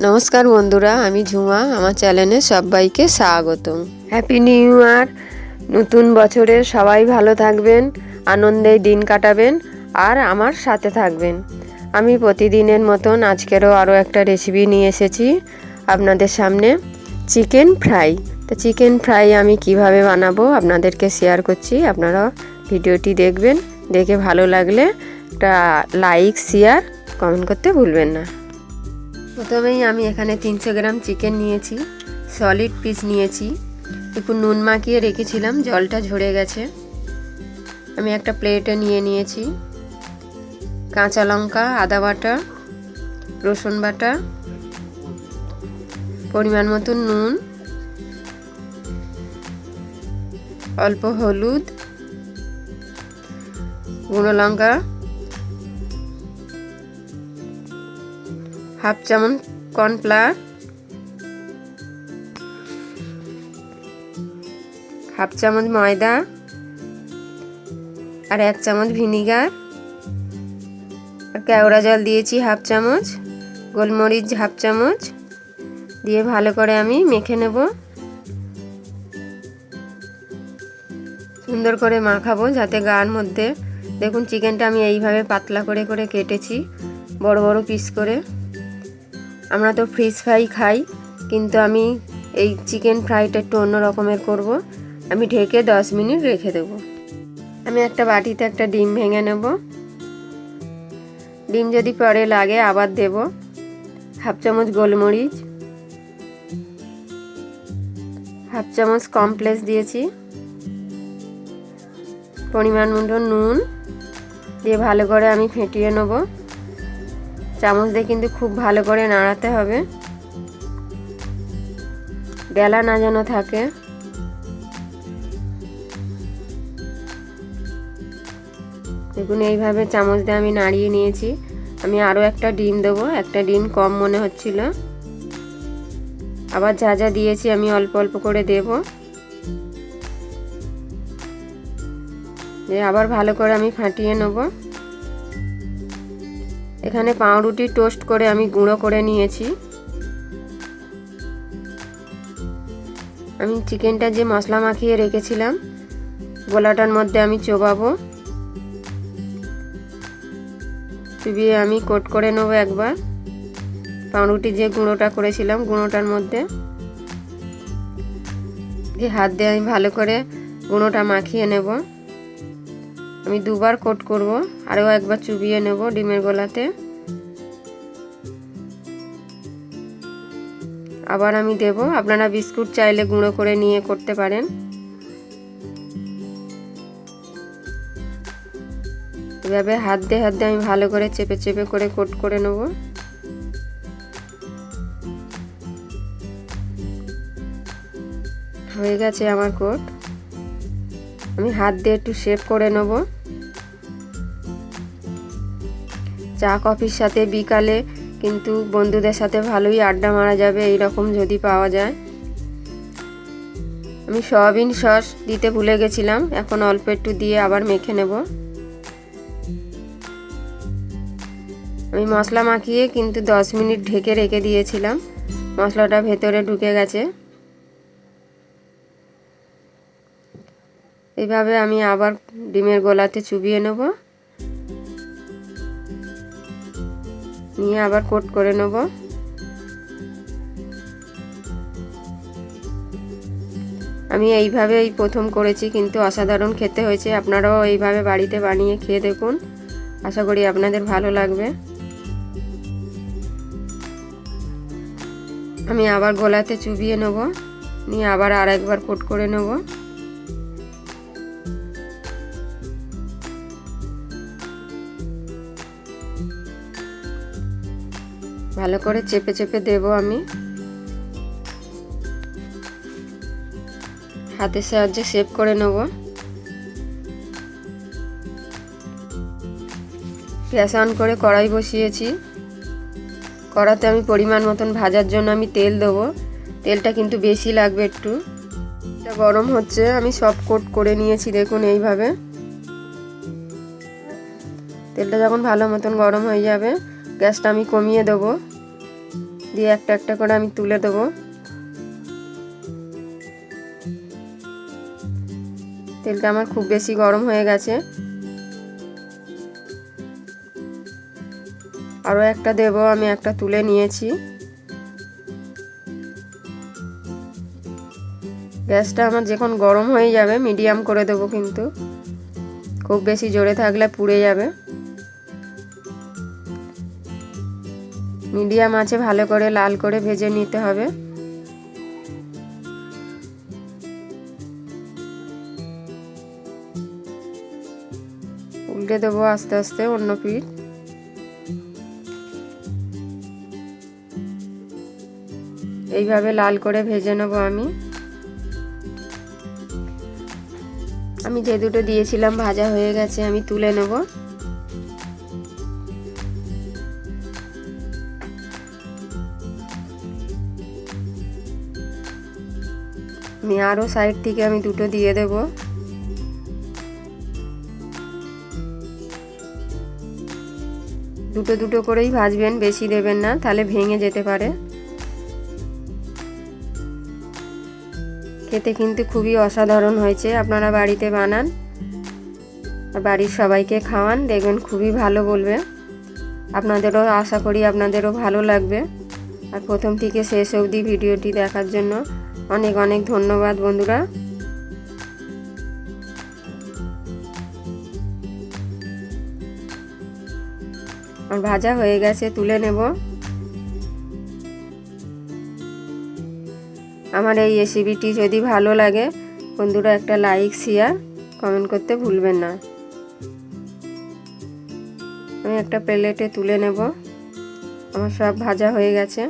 নমস্কার বন্ধুরা, আমি ঝুমা। আমার চ্যানেলে সবাইকে স্বাগতম। Happy new year. নতুন বছরে সবাই ভালো থাকবেন, আনন্দে দিন কাটাবেন আর আমার সাথে থাকবেন। আমি প্রতিদিনের মতন আজকেরও আরও একটা রেসিপি নিয়ে এসেছি আপনাদের সামনে, চিকেন ফ্রাই। তো চিকেন ফ্রাই আমি কিভাবে বানাবো আপনাদেরকে শেয়ার করছি। আপনারা ভিডিওটি দেখবেন, দেখে ভালো লাগলে একটা লাইক, শেয়ার, কমেন্ট করতে ভুলবেন না। প্রথমেই আমি এখানে 300 গ্রাম চিকেন নিয়েছি, সলিড পিস নিয়েছি। একটু নুন মাখিয়ে রেখেছিলাম, জলটা ঝরে গেছে। আমি একটা প্লেটে নিয়ে নিয়েছি কাঁচা লঙ্কা, আদা বাটা, রসুন বাটা, পরিমাণ মতো নুন, অল্প হলুদ, গুঁড়ো লঙ্কা, হাফ চামচ কর্নফ্লাওয়ার, হাফ চামচ ময়দা আর 1 চামচ ভিনিগার, আর কেওড়া জল দিয়েছি হাফ চামচ, গোলমরিচ হাফ চামচ দিয়ে ভালো করে আমি মেখে নেব। সুন্দর করে মাখাবো যাতে গার মধ্যে, দেখুন চিকেনটা আমি এইভাবে পাতলা করে করে কেটেছি, বড় বড় পিস করে। আমরা তো ফিশ ফ্রাই খাই, কিন্তু আমি এই চিকেন ফ্রাইটা একটু অন্য রকমের করব। আমি ঢেকে 10 মিনিট রেখে দেব। আমি একটা বাটিতে একটা ডিম ভেঙে নেব। ডিম যদি পরে লাগে আবার দেব। হাফ চামচ গোলমরিচ, হাফ চামচ কর্নফ্লেক্স দিয়েছি, পরিমাণ মতো নুন দিয়ে ভালো করে আমি ফেটিয়ে নেব। চামচ দিয়ে কিন্তু খুব ভালো করে নাড়াতে হবে, ডেলা না যেন থাকে। দেখুন এইভাবে চামচ দিয়ে আমি নাড়িয়ে নিয়েছি। আমি আরও একটা ডিম দেবো, একটা ডিম কম মনে হচ্ছিল। আবার যা যা দিয়েছি আমি অল্প অল্প করে দেব, দিয়ে আবার ভালো করে আমি ফাটিয়ে নেব। এখানে পাউরুটি টোস্ট করে আমি গুঁড়ো করে নিয়েছি। আমি চিকেনটা যে মশলা মাখিয়ে রেখেছিলাম গোলাটার মধ্যে আমি চোবাবো, চুবিয়ে আমি কোট করে নেবো একবার। পাউরুটি যে গুঁড়োটা করেছিলাম গুঁড়োটার মধ্যে দিয়ে হাত দিয়ে আমি ভালো করে গুঁড়োটা মাখিয়ে নেব। আমি দুবার কোট করব, আরও একবার চুবিয়ে নেব ডিমের গোলাতে। আবার আমি দেব। আপনারা বিস্কুট চাইলে গুঁড়ো করে নিয়ে করতে পারেন। এভাবে হাত দিয়ে আমি ভালো করে চেপে চেপে করে কোট করে নেব। হয়ে গেছে আমার কোট। আমি হাত দিয়ে একটু শেপ করে নেব। চা কফির সাথে বিকালে কিন্তু বন্ধুদের সাথে ভালোই আড্ডা মারা যাবে এই রকম যদি পাওয়া যায়। আমি সয়াবিন সস দিতে ভুলে গেছিলাম, এখন অল্প একটু দিয়ে আবার মেখে নেব। আমি মশলা মাখিয়ে কিন্তু 10 মিনিট ঢেকে রেখে দিয়েছিলাম, মশলাটা ভেতরে ঢুকে গেছে। এইভাবে আমি আবার ডিমের গোলাতে চুবিয়ে নেব, নিয়ে আবার কোট করে নেব। আমি এইভাবে এই প্রথম করেছি, কিন্তু অসাধারণ খেতে হয়েছে। আপনারাও এইভাবে বাড়িতে বানিয়ে খেয়ে দেখুন, আশা করি আপনাদের ভালো লাগবে। আমি আবার গোলাতে চুবিয়ে নেব, নিয়ে আবার আরেকবার কোট করে নেব। ভালো করে চেপে চেপে দেব। আমি হাতের সাহায্যে শেপ করে নেব। গ্যাস অন করে কড়াই বসিয়েছি। কড়াতে আমি পরিমাণ মতন ভাজার জন্য আমি তেল দেবো। তেলটা কিন্তু বেশি লাগবে একটু। এটা গরম হচ্ছে, আমি সব কোট করে নিয়েছি দেখুন এইভাবে। তেলটা যখন ভালো মতন গরম হয়ে যাবে গ্যাসটা আমি কমিয়ে দেবো। দিয়ে একটা একটা করে আমি তুলে দেবো। তেলটা আমার খুব বেশি গরম হয়ে গেছে। আরও একটা দেব, আমি একটা তুলে নিয়েছি। গ্যাসটা আমার যখন গরম হয়ে যাবে মিডিয়াম করে দেবো, কিন্তু খুব বেশি জোরে থাকলে পুড়ে যাবে। মিডিয়াম আছে ভালো করে লাল করে ভেজে নিতে হবে। উল্টে দেবো আস্তে আস্তে অন্য পিঠ। এইভাবে লাল করে ভেজে নেবো আমি যে দুটো দিয়েছিলাম ভাজা হয়ে গেছে, আমি তুলে নেব। আমি আরও সাইড থেকে আমি দুটো দিয়ে দেব। দুটো দুটো করেই ভাজবেন, বেশি দেবেন না, তাহলে ভেঙে যেতে পারে। খেতে কিন্তু খুবই অসাধারণ হয়েছে, আপনারা বাড়িতে বানান আর বাড়ির সবাইকে খাওয়ান, দেখবেন খুবই ভালো বলবে। আপনাদেরও আশা করি আপনাদেরও ভালো লাগবে। আর প্রথম থেকে শেষ অবধি ভিডিওটি দেখার জন্য অনেক অনেক ধন্যবাদ বন্ধুরা। আর ভাজা হয়ে গেছে, তুলে নেব। আমার এই রেসিপিটি যদি ভালো লাগে বন্ধুরা, একটা লাইক শেয়ার কমেন্ট করতে ভুলবেন না। আমি একটা প্লেটে তুলে নেব। আমার সব ভাজা হয়ে গেছে।